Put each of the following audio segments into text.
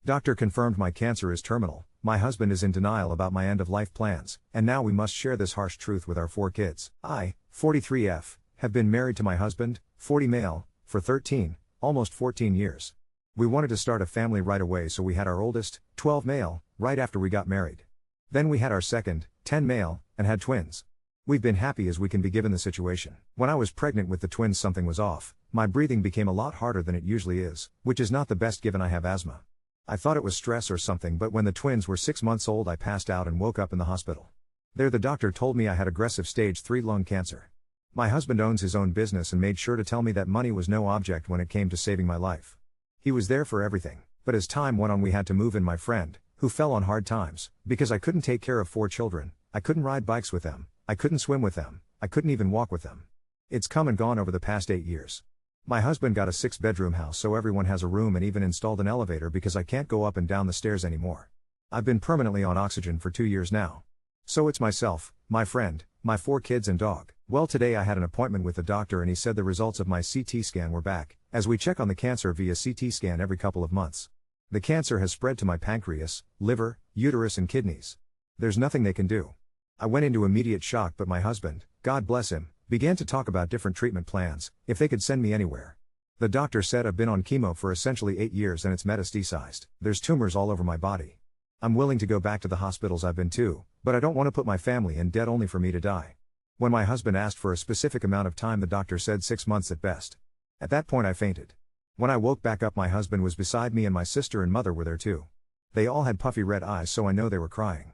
Doctor confirmed my cancer is terminal, my husband is in denial about my end-of-life plans, and now we must share this harsh truth with our 4 kids. I, 43F, have been married to my husband, 40 male, for 13, almost 14 years. We wanted to start a family right away, so we had our oldest, 12 male, right after we got married. Then we had our second, 10 male, and had twins. We've been happy as we can be given the situation. When I was pregnant with the twins, something was off. My breathing became a lot harder than it usually is, which is not the best given I have asthma. I thought it was stress or something, but when the twins were 6 months old I passed out and woke up in the hospital. There the doctor told me I had aggressive stage 3 lung cancer. My husband owns his own business and made sure to tell me that money was no object when it came to saving my life. He was there for everything, but as time went on we had to move in my friend, who fell on hard times, because I couldn't take care of 4 children, I couldn't ride bikes with them, I couldn't swim with them, I couldn't even walk with them. It's come and gone over the past 8 years. My husband got a 6-bedroom house so everyone has a room and even installed an elevator because I can't go up and down the stairs anymore. I've been permanently on oxygen for 2 years now. So it's myself, my friend, my 4 kids and dog. Well, today I had an appointment with the doctor and he said the results of my CT scan were back, as we check on the cancer via CT scan every couple of months. The cancer has spread to my pancreas, liver, uterus and kidneys. There's nothing they can do. I went into immediate shock, but my husband, God bless him, began to talk about different treatment plans, if they could send me anywhere. The doctor said I've been on chemo for essentially 8 years and it's metastasized. There's tumors all over my body. I'm willing to go back to the hospitals I've been to, but I don't want to put my family in debt only for me to die. When my husband asked for a specific amount of time, the doctor said 6 months at best. At that point I fainted. When I woke back up, my husband was beside me and my sister and mother were there too. They all had puffy red eyes, so I know they were crying.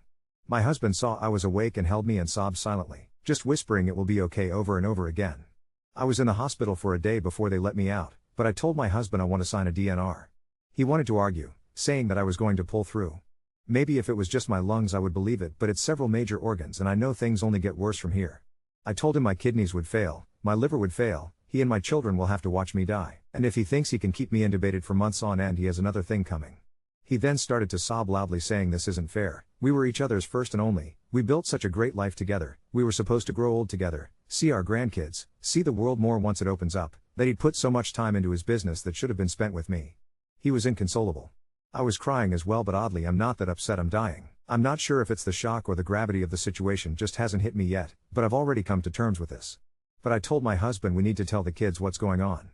My husband saw I was awake and held me and sobbed silently, just whispering it will be okay over and over again. I was in the hospital for a day before they let me out, but I told my husband I want to sign a DNR. He wanted to argue, saying that I was going to pull through. Maybe if it was just my lungs I would believe it, but it's several major organs and I know things only get worse from here. I told him my kidneys would fail, my liver would fail, he and my children will have to watch me die, and if he thinks he can keep me intubated for months on end, he has another thing coming. He then started to sob loudly, saying this isn't fair, we were each other's first and only, we built such a great life together, we were supposed to grow old together, see our grandkids, see the world more once it opens up, that he'd put so much time into his business that should have been spent with me. He was inconsolable. I was crying as well, but oddly I'm not that upset I'm dying. I'm not sure if it's the shock or the gravity of the situation just hasn't hit me yet, but I've already come to terms with this. But I told my husband we need to tell the kids what's going on.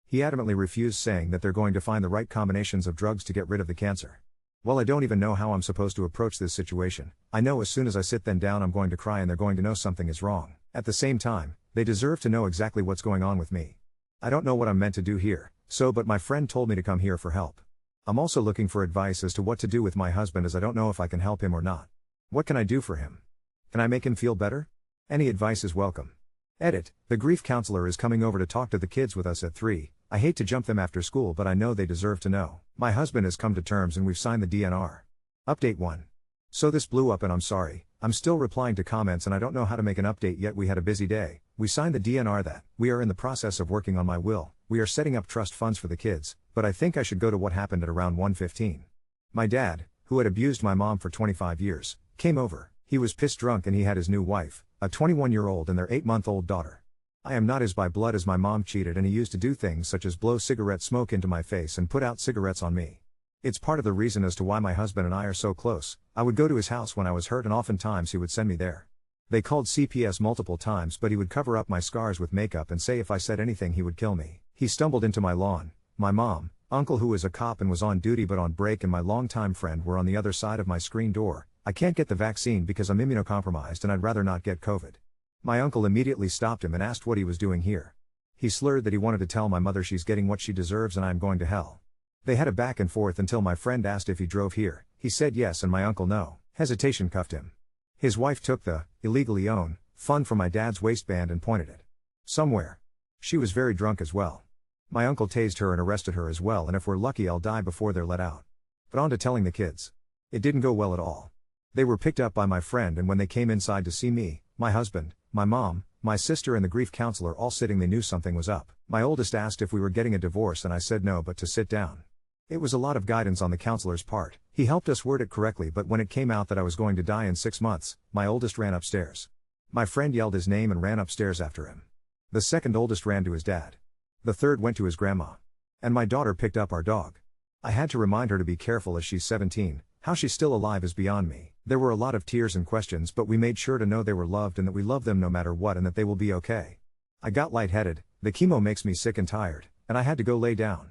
He adamantly refused, saying that they're going to find the right combinations of drugs to get rid of the cancer. Well, I don't even know how I'm supposed to approach this situation. I know as soon as I sit them down I'm going to cry and they're going to know something is wrong. At the same time, they deserve to know exactly what's going on with me. I don't know what I'm meant to do here, but my friend told me to come here for help. I'm also looking for advice as to what to do with my husband, as I don't know if I can help him or not. What can I do for him? Can I make him feel better? Any advice is welcome. Edit, the grief counselor is coming over to talk to the kids with us at 3. I hate to jump them after school, but I know they deserve to know. My husband has come to terms and we've signed the DNR. Update 1. So this blew up and I'm sorry, I'm still replying to comments and I don't know how to make an update yet. We had a busy day. We signed the DNR that. We are in the process of working on my will. We are setting up trust funds for the kids, but I think I should go to what happened at around 1:15. My dad, who had abused my mom for 25 years, came over. He was pissed drunk and he had his new wife, a 21-year-old and their 8-month-old daughter. I am not his by blood, as my mom cheated and he used to do things such as blow cigarette smoke into my face and put out cigarettes on me. It's part of the reason as to why my husband and I are so close. I would go to his house when I was hurt and oftentimes he would send me there. They called CPS multiple times, but he would cover up my scars with makeup and say if I said anything he would kill me. He stumbled into my lawn. My mom, uncle who is a cop and was on duty but on break, and my longtime friend were on the other side of my screen door. I can't get the vaccine because I'm immunocompromised and I'd rather not get COVID. My uncle immediately stopped him and asked what he was doing here. He slurred that he wanted to tell my mother she's getting what she deserves and I'm going to hell. They had a back and forth until my friend asked if he drove here. He said yes and my uncle no. Hesitation cuffed him. His wife took the illegally owned fund from my dad's waistband and pointed it somewhere. She was very drunk as well. My uncle tased her and arrested her as well, and if we're lucky I'll die before they're let out. But on to telling the kids. It didn't go well at all. They were picked up by my friend, and when they came inside to see me, my husband, my mom, my sister and the grief counselor all sitting, they knew something was up. My oldest asked if we were getting a divorce and I said no, but to sit down. It was a lot of guidance on the counselor's part. He helped us word it correctly, but when it came out that I was going to die in 6 months, my oldest ran upstairs. My friend yelled his name and ran upstairs after him. The second oldest ran to his dad. The third went to his grandma. And my daughter picked up our dog. I had to remind her to be careful as she's 17, how she's still alive is beyond me. There were a lot of tears and questions, but we made sure to know they were loved and that we love them no matter what and that they will be okay. I got lightheaded, the chemo makes me sick and tired, and I had to go lay down.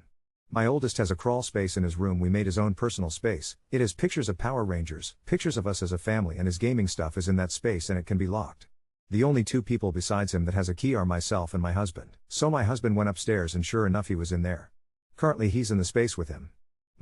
My oldest has a crawl space in his room. We made his own personal space. It has pictures of Power Rangers, pictures of us as a family, and his gaming stuff is in that space and it can be locked. The only two people besides him that has a key are myself and my husband. So my husband went upstairs and sure enough he was in there. Currently he's in the space with him.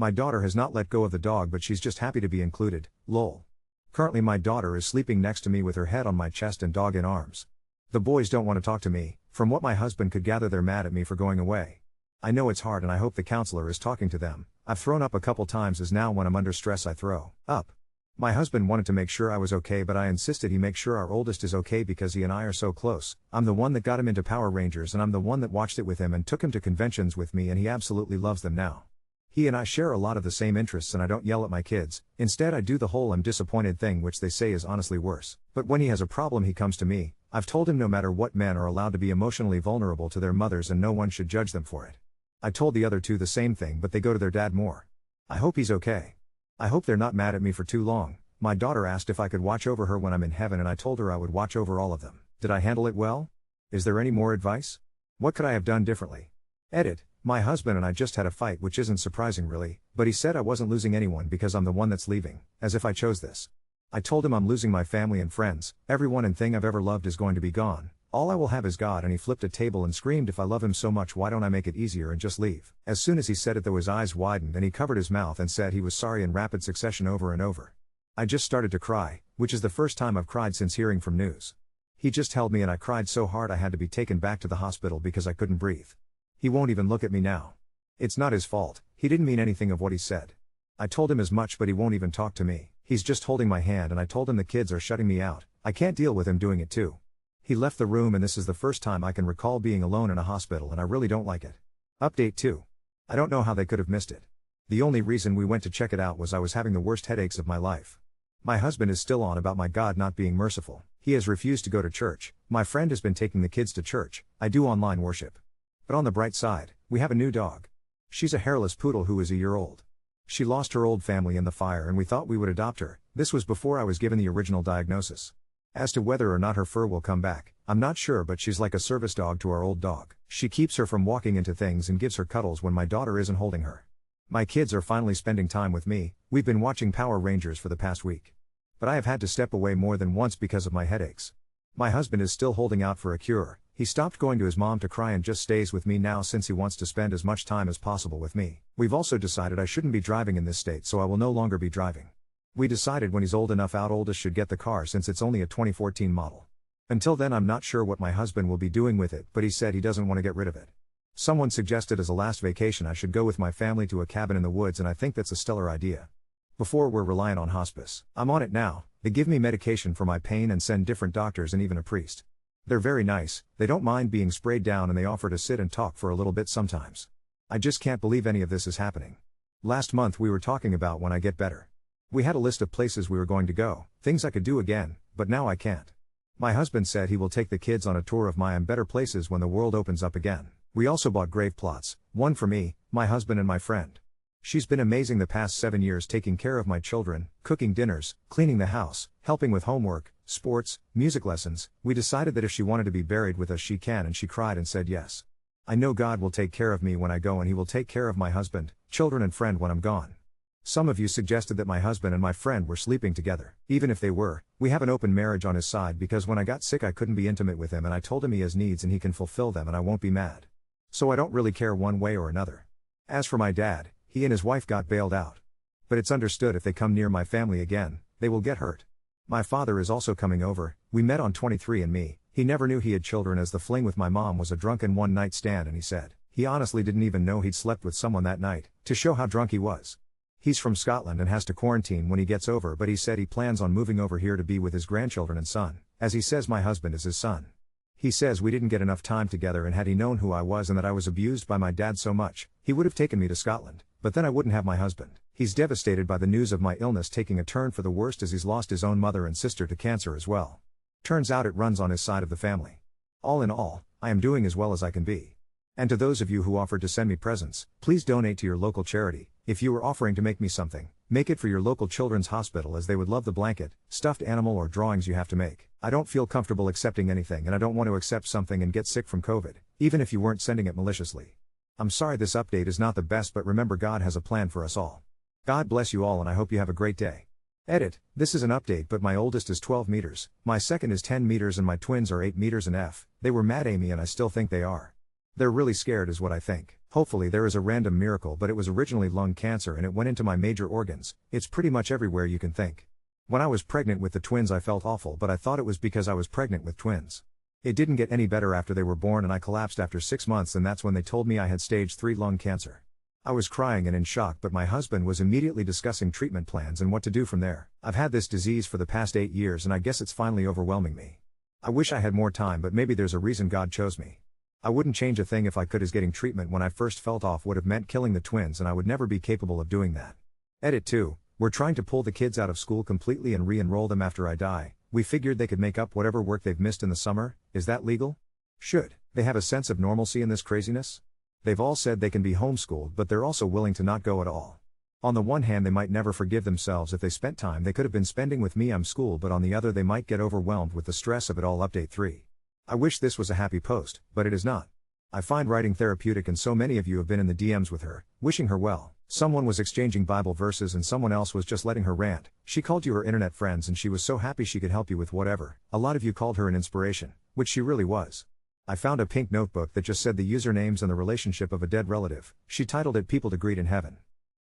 My daughter has not let go of the dog, but she's just happy to be included, lol. Currently my daughter is sleeping next to me with her head on my chest and dog in arms. The boys don't want to talk to me. From what my husband could gather, they're mad at me for going away. I know it's hard and I hope the counselor is talking to them. I've thrown up a couple times, as now when I'm under stress I throw up. My husband wanted to make sure I was okay, but I insisted he make sure our oldest is okay because he and I are so close. I'm the one that got him into Power Rangers and I'm the one that watched it with him and took him to conventions with me, and he absolutely loves them now. He and I share a lot of the same interests and I don't yell at my kids. Instead I do the whole I'm disappointed thing, which they say is honestly worse. But when he has a problem he comes to me. I've told him no matter what, men are allowed to be emotionally vulnerable to their mothers and no one should judge them for it. I told the other two the same thing, but they go to their dad more. I hope he's okay. I hope they're not mad at me for too long. My daughter asked if I could watch over her when I'm in heaven and I told her I would watch over all of them. Did I handle it well? Is there any more advice? What could I have done differently? Edit. My husband and I just had a fight, which isn't surprising really, but he said I wasn't losing anyone because I'm the one that's leaving, as if I chose this. I told him I'm losing my family and friends, everyone and thing I've ever loved is going to be gone. All I will have is God, and he flipped a table and screamed, if I love him so much why don't I make it easier and just leave? As soon as he said it though his eyes widened and he covered his mouth and said he was sorry in rapid succession over and over. I just started to cry, which is the first time I've cried since hearing from news. He just held me and I cried so hard I had to be taken back to the hospital because I couldn't breathe. He won't even look at me now. It's not his fault, he didn't mean anything of what he said. I told him as much, but he won't even talk to me. He's just holding my hand and I told him the kids are shutting me out. I can't deal with him doing it too. He left the room and this is the first time I can recall being alone in a hospital and I really don't like it. Update 2. I don't know how they could have missed it. The only reason we went to check it out was I was having the worst headaches of my life. My husband is still on about my God not being merciful. He has refused to go to church. My friend has been taking the kids to church. I do online worship. But on the bright side, we have a new dog. She's a hairless poodle who is a year old. She lost her old family in the fire and we thought we would adopt her. This was before I was given the original diagnosis. As to whether or not her fur will come back, I'm not sure, but she's like a service dog to our old dog. She keeps her from walking into things and gives her cuddles when my daughter isn't holding her. My kids are finally spending time with me. We've been watching Power Rangers for the past week. But I have had to step away more than once because of my headaches. My husband is still holding out for a cure. He stopped going to his mom to cry and just stays with me now since he wants to spend as much time as possible with me. We've also decided I shouldn't be driving in this state, so I will no longer be driving. We decided when he's old enough, our oldest should get the car since it's only a 2014 model. Until then I'm not sure what my husband will be doing with it, but he said he doesn't want to get rid of it. Someone suggested as a last vacation I should go with my family to a cabin in the woods, and I think that's a stellar idea. Before we're reliant on hospice. I'm on it now. They give me medication for my pain and send different doctors and even a priest. They're very nice, they don't mind being sprayed down and they offer to sit and talk for a little bit sometimes. I just can't believe any of this is happening. Last month we were talking about when I get better. We had a list of places we were going to go, things I could do again, but now I can't. My husband said he will take the kids on a tour of my better places when the world opens up again. We also bought grave plots, one for me, my husband and my friend. She's been amazing the past 7 years, taking care of my children, cooking dinners, cleaning the house, helping with homework, sports, music lessons. We decided that if she wanted to be buried with us she can, and she cried and said yes. I know God will take care of me when I go and he will take care of my husband, children and friend when I'm gone. Some of you suggested that my husband and my friend were sleeping together. Even if they were, we have an open marriage on his side because when I got sick I couldn't be intimate with him and I told him he has needs and he can fulfill them and I won't be mad. So I don't really care one way or another. As for my dad, he and his wife got bailed out. But it's understood if they come near my family again, they will get hurt. My father is also coming over. We met on 23andMe. He never knew he had children as the fling with my mom was a drunken one-night stand, and he said he honestly didn't even know he'd slept with someone that night, to show how drunk he was. He's from Scotland and has to quarantine when he gets over, but he said he plans on moving over here to be with his grandchildren and son, as he says my husband is his son. He says we didn't get enough time together, and had he known who I was and that I was abused by my dad so much, he would have taken me to Scotland, but then I wouldn't have my husband. He's devastated by the news of my illness taking a turn for the worst as he's lost his own mother and sister to cancer as well. Turns out it runs on his side of the family. All in all, I am doing as well as I can be. And to those of you who offered to send me presents, please donate to your local charity. If you were offering to make me something, make it for your local children's hospital, as they would love the blanket, stuffed animal or drawings you have to make. I don't feel comfortable accepting anything, and I don't want to accept something and get sick from COVID, even if you weren't sending it maliciously. I'm sorry this update is not the best, but remember, God has a plan for us all. God bless you all, and I hope you have a great day. Edit: this is an update, but my oldest is 12 meters, my second is 10 meters, and my twins are 8 meters and F. They were mad at me, and I still think they are. They're really scared is what I think. Hopefully there is a random miracle, but it was originally lung cancer and it went into my major organs. It's pretty much everywhere you can think. When I was pregnant with the twins I felt awful, but I thought it was because I was pregnant with twins. It didn't get any better after they were born, and I collapsed after 6 months, and that's when they told me I had stage 3 lung cancer. I was crying and in shock, but my husband was immediately discussing treatment plans and what to do from there. I've had this disease for the past 8 years, and I guess it's finally overwhelming me. I wish I had more time, but maybe there's a reason God chose me. I wouldn't change a thing if I could, as getting treatment when I first felt off would have meant killing the twins, and I would never be capable of doing that. Edit 2. We're trying to pull the kids out of school completely and re-enroll them after I die. We figured they could make up whatever work they've missed in the summer. Is that legal? Should they have a sense of normalcy in this craziness? They've all said they can be homeschooled, but they're also willing to not go at all. On the one hand, they might never forgive themselves if they spent time they could have been spending with me. I'm school, but on the other, they might get overwhelmed with the stress of it all. Update 3. I wish this was a happy post, but it is not. I find writing therapeutic, and so many of you have been in the DMs with her, wishing her well. Someone was exchanging Bible verses and someone else was just letting her rant. She called you her internet friends and she was so happy she could help you with whatever. A lot of you called her an inspiration, which she really was. I found a pink notebook that just said the usernames and the relationship of a dead relative. She titled it People to Greet in Heaven.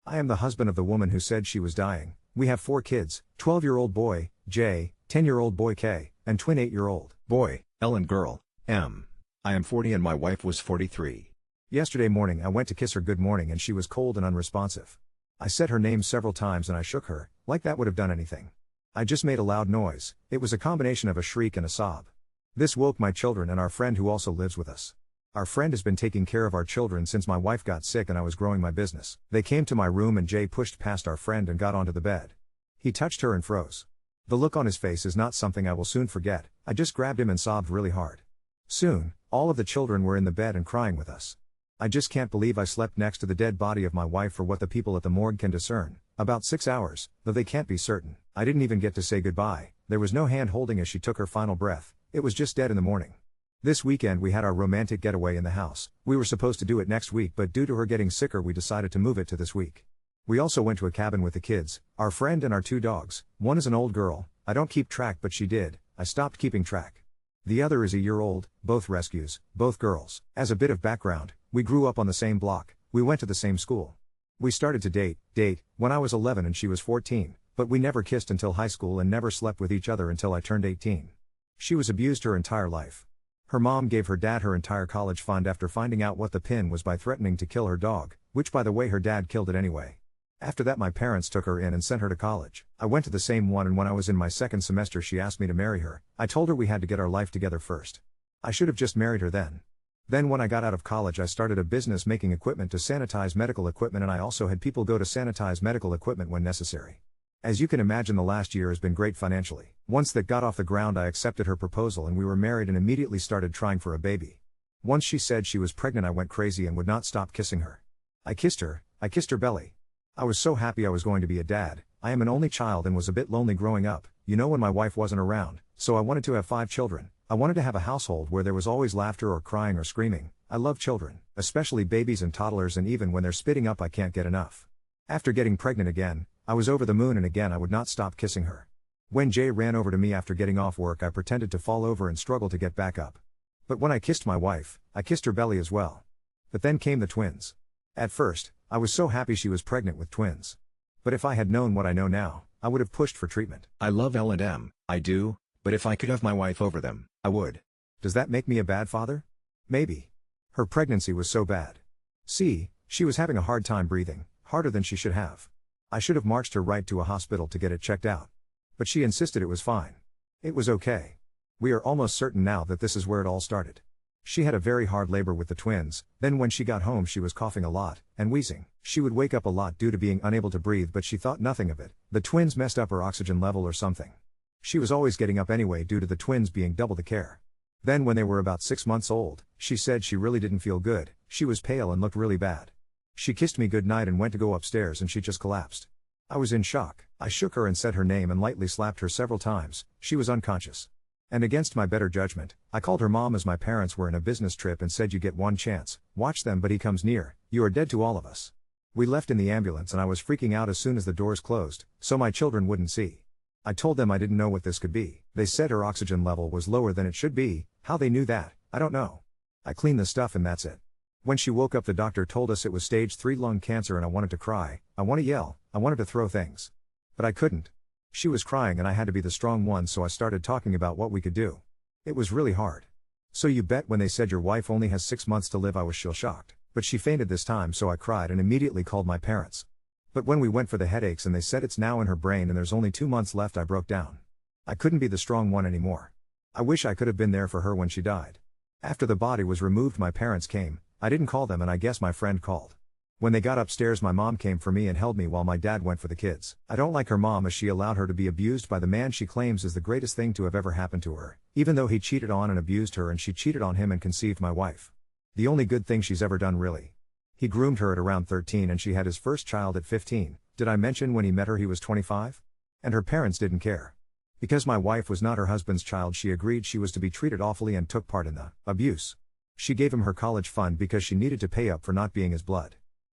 I am the husband of the woman who said she was dying. We have 4 kids, 12-year-old boy, J, 10-year-old boy K, and twin 8-year-old boy, L, and girl, M. I am 40 and my wife was 43. Yesterday morning I went to kiss her good morning and she was cold and unresponsive. I said her name several times and I shook her, like that would have done anything. I just made a loud noise. It was a combination of a shriek and a sob. This woke my children and our friend who also lives with us. Our friend has been taking care of our children since my wife got sick and I was growing my business. They came to my room and Jay pushed past our friend and got onto the bed. He touched her and froze. The look on his face is not something I will soon forget. I just grabbed him and sobbed really hard. Soon, all of the children were in the bed and crying with us. I just can't believe I slept next to the dead body of my wife for what the people at the morgue can discern. About 6 hours, though they can't be certain. I didn't even get to say goodbye. There was no hand holding as she took her final breath. It was just dead in the morning. This weekend we had our romantic getaway in the house. We were supposed to do it next week, but due to her getting sicker we decided to move it to this week. We also went to a cabin with the kids, our friend and our 2 dogs. One is an old girl. I don't keep track, but she did. I stopped keeping track. The other is a year old, both rescues, both girls. As a bit of background, we grew up on the same block, we went to the same school. We started to date, when I was 11 and she was 14, but we never kissed until high school and never slept with each other until I turned 18. She was abused her entire life. Her mom gave her dad her entire college fund after finding out what the pin was by threatening to kill her dog, which by the way her dad killed it anyway. After that my parents took her in and sent her to college. I went to the same one, and when I was in my second semester she asked me to marry her. I told her we had to get our life together first. I should have just married her then. Then when I got out of college I started a business making equipment to sanitize medical equipment, and I also had people go to sanitize medical equipment when necessary. As you can imagine, the last year has been great financially. Once that got off the ground I accepted her proposal and we were married and immediately started trying for a baby. Once she said she was pregnant I went crazy and would not stop kissing her. I kissed her belly. I was so happy I was going to be a dad. I am an only child and was a bit lonely growing up, when my wife wasn't around, so I wanted to have 5 children. I wanted to have a household where there was always laughter or crying or screaming. I love children, especially babies and toddlers, and even when they're spitting up I can't get enough. After getting pregnant again, I was over the moon, and again I would not stop kissing her. When Jay ran over to me after getting off work I pretended to fall over and struggle to get back up. But when I kissed my wife, I kissed her belly as well. But then came the twins. At first, I was so happy she was pregnant with twins. But if I had known what I know now, I would have pushed for treatment. I love L and M, I do, but if I could have my wife over them, I would. Does that make me a bad father? Maybe. Her pregnancy was so bad. See, she was having a hard time breathing, harder than she should have. I should have marched her right to a hospital to get it checked out. But she insisted it was fine. It was okay. We are almost certain now that this is where it all started. She had a very hard labor with the twins, then when she got home she was coughing a lot, and wheezing. She would wake up a lot due to being unable to breathe, but she thought nothing of it. The twins messed up her oxygen level or something. She was always getting up anyway due to the twins being double the care. Then when they were about 6 months old, she said she really didn't feel good, she was pale and looked really bad. She kissed me goodnight and went to go upstairs and she just collapsed. I was in shock. I shook her and said her name and lightly slapped her several times. She was unconscious. And against my better judgment, I called her mom as my parents were in a business trip and said, "You get one chance, watch them, but he comes near, you are dead to all of us." We left in the ambulance and I was freaking out as soon as the doors closed, so my children wouldn't see. I told them I didn't know what this could be. They said her oxygen level was lower than it should be. How they knew that, I don't know. I cleaned the stuff and that's it. When she woke up, the doctor told us it was stage 3 lung cancer and I wanted to cry, I want to yell, I wanted to throw things. But I couldn't. She was crying and I had to be the strong one, so I started talking about what we could do. It was really hard. So you bet when they said your wife only has 6 months to live, I was still shocked. But she fainted this time, so I cried and immediately called my parents. But when we went for the headaches and they said it's now in her brain and there's only 2 months left, I broke down. I couldn't be the strong one anymore. I wish I could have been there for her when she died. After the body was removed, my parents came. I didn't call them and I guess my friend called. When they got upstairs, my mom came for me and held me while my dad went for the kids. I don't like her mom as she allowed her to be abused by the man she claims is the greatest thing to have ever happened to her, even though he cheated on and abused her and she cheated on him and conceived my wife. The only good thing she's ever done, really. He groomed her at around 13 and she had his first child at 15. Did I mention when he met her he was 25? And her parents didn't care. Because my wife was not her husband's child, she agreed she was to be treated awfully and took part in the abuse. She gave him her college fund because she needed to pay up for not being his blood.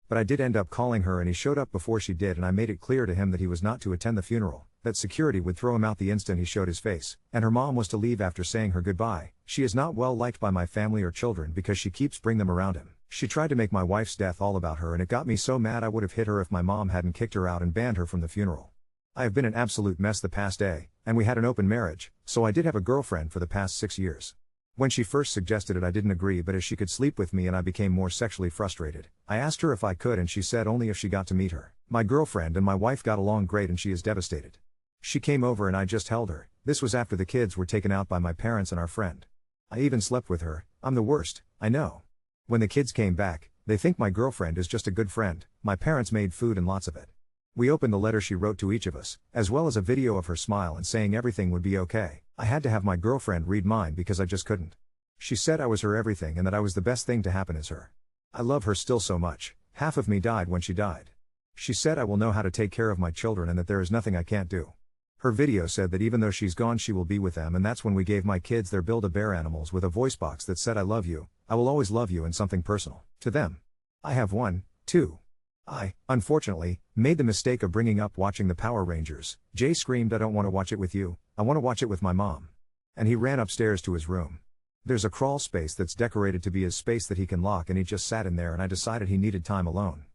But I did end up calling her and he showed up before she did, and I made it clear to him that he was not to attend the funeral, that security would throw him out the instant he showed his face, and her mom was to leave after saying her goodbye. She is not well liked by my family or children because she keeps bringing them around him. She tried to make my wife's death all about her and it got me so mad I would have hit her if my mom hadn't kicked her out and banned her from the funeral. I have been an absolute mess the past day, and we had an open marriage, so I did have a girlfriend for the past 6 years. When she first suggested it I didn't agree, but as she could sleep with me and I became more sexually frustrated, I asked her if I could and she said only if she got to meet her. My girlfriend and my wife got along great and she is devastated. She came over and I just held her. This was after the kids were taken out by my parents and our friend. I even slept with her. I'm the worst, I know. When the kids came back, they think my girlfriend is just a good friend. My parents made food and lots of it. We opened the letter she wrote to each of us, as well as a video of her smile and saying everything would be okay. I had to have my girlfriend read mine because I just couldn't. She said I was her everything and that I was the best thing to happen as her. I love her still so much. Half of me died when she died. She said I will know how to take care of my children and that there is nothing I can't do. Her video said that even though she's gone she will be with them, and that's when we gave my kids their Build-A-Bear animals with a voice box that said I love you, I will always love you, and something personal to them. I have one, too. I, unfortunately, made the mistake of bringing up watching the Power Rangers. Jay screamed, "I don't want to watch it with you, I want to watch it with my mom." And he ran upstairs to his room. There's a crawl space that's decorated to be his space that he can lock, and he just sat in there and I decided he needed time alone.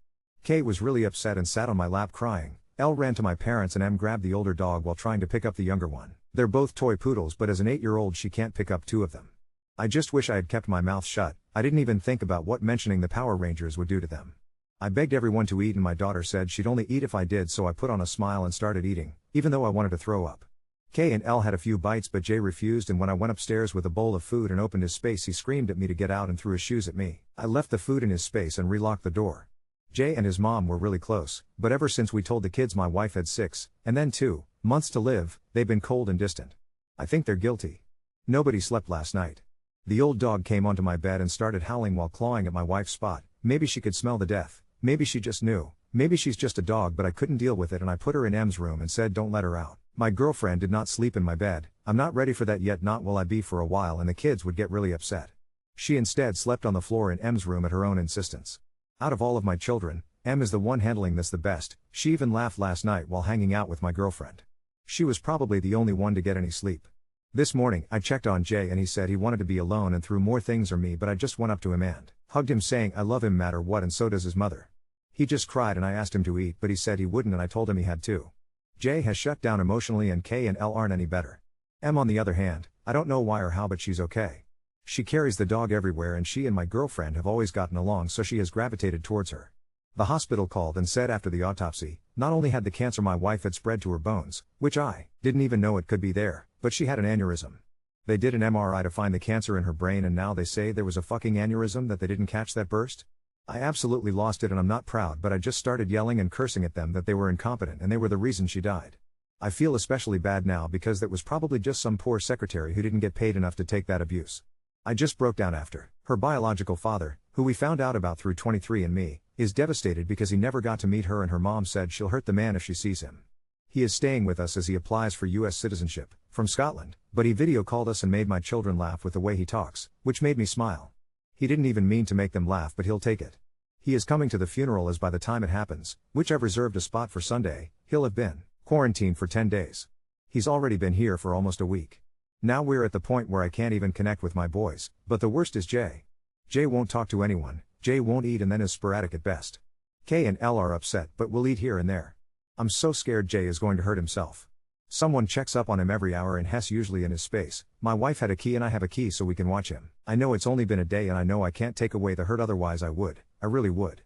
Kay was really upset and sat on my lap crying. Elle ran to my parents and Em grabbed the older dog while trying to pick up the younger one. They're both toy poodles, but as an 8-year-old she can't pick up 2 of them. I just wish I had kept my mouth shut. I didn't even think about what mentioning the Power Rangers would do to them. I begged everyone to eat and my daughter said she'd only eat if I did, so I put on a smile and started eating, even though I wanted to throw up. Kay and Elle had a few bites but Jay refused, and when I went upstairs with a bowl of food and opened his space he screamed at me to get out and threw his shoes at me. I left the food in his space and relocked the door. Jay and his mom were really close, but ever since we told the kids my wife had 6, and then 2, months to live, they've been cold and distant. I think they're guilty. Nobody slept last night. The old dog came onto my bed and started howling while clawing at my wife's spot. Maybe she could smell the death. Maybe she just knew. Maybe she's just a dog, but I couldn't deal with it and I put her in Em's room and said don't let her out. My girlfriend did not sleep in my bed. I'm not ready for that yet, not will I be for a while, and the kids would get really upset. She instead slept on the floor in Em's room at her own insistence. Out of all of my children, Em is the one handling this the best. She even laughed last night while hanging out with my girlfriend. She was probably the only one to get any sleep. This morning, I checked on Jay and he said he wanted to be alone and threw more things at me, but I just went up to him and hugged him saying I love him matter what, and so does his mother. He just cried and I asked him to eat, but he said he wouldn't and I told him he had to. Jay has shut down emotionally and Kay and Elle aren't any better. Em on the other hand, I don't know why or how, but she's okay. She carries the dog everywhere and she and my girlfriend have always gotten along, so she has gravitated towards her. The hospital called and said after the autopsy, not only had the cancer my wife had spread to her bones, which I didn't even know it could be there, but she had an aneurysm. They did an MRI to find the cancer in her brain and now they say there was a fucking aneurysm that they didn't catch that burst. I absolutely lost it and I'm not proud, but I just started yelling and cursing at them that they were incompetent and they were the reason she died. I feel especially bad now because that was probably just some poor secretary who didn't get paid enough to take that abuse. I just broke down after. Her biological father, who we found out about through 23andMe, is devastated because he never got to meet her and her mom said she'll hurt the man if she sees him. He is staying with us as he applies for US citizenship, from Scotland, but he video called us and made my children laugh with the way he talks, which made me smile. He didn't even mean to make them laugh but he'll take it. He is coming to the funeral as by the time it happens, which I've reserved a spot for Sunday, he'll have been quarantined for 10 days. He's already been here for almost a week. Now we're at the point where I can't even connect with my boys, but the worst is Jay. Jay won't talk to anyone, Jay won't eat and then is sporadic at best. K and L are upset but will eat here and there. I'm so scared Jay is going to hurt himself. Someone checks up on him every hour and Hess usually in his space. My wife had a key and I have a key so we can watch him. I know it's only been a day and I know I can't take away the hurt otherwise I would, I really would.